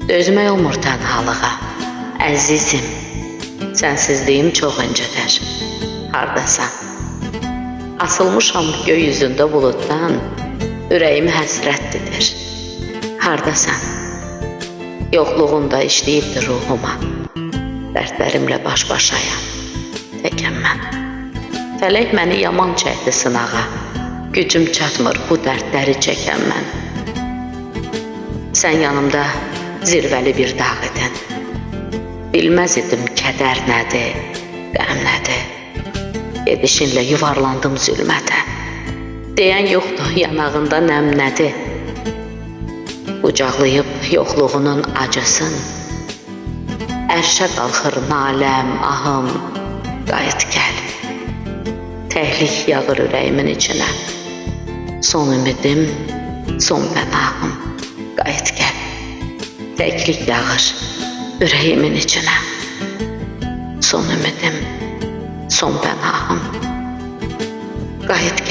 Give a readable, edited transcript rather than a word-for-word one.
Dözmək olmur tənhalığa, əzizim. Sənsizliyim çox incədir. Hardasan? Asılmışam gökyüzündə buluddan, ürəyim həsrətlidir. Hardasan? Yoxluğunda işləyibdir ruhuma. Dərdlərimlə baş-başayam, təkəm mən. Fələk məni yaman çəkdi sınağa, gücüm çatmır bu dərdləri çəkəm mən. Sən yanımda zirvəli bir dağ idin. Bilməz idim kədər nədir, qəm nədir. Gedişinlə yuvarlandım zülmətə. Deyən yoxdur yanağında nəm nədir. Qucaqlayıb yoxluğunun acısın. Ərşə qalxır naləm, ahım, qayıt gəl. Təhlik yağır ürəyimin içinə. Son ümidim, son pənahım, qayıt gəl. Təklik yağır ürəyimin içinə. Son ümidim, son pənahım, qayıt gəl.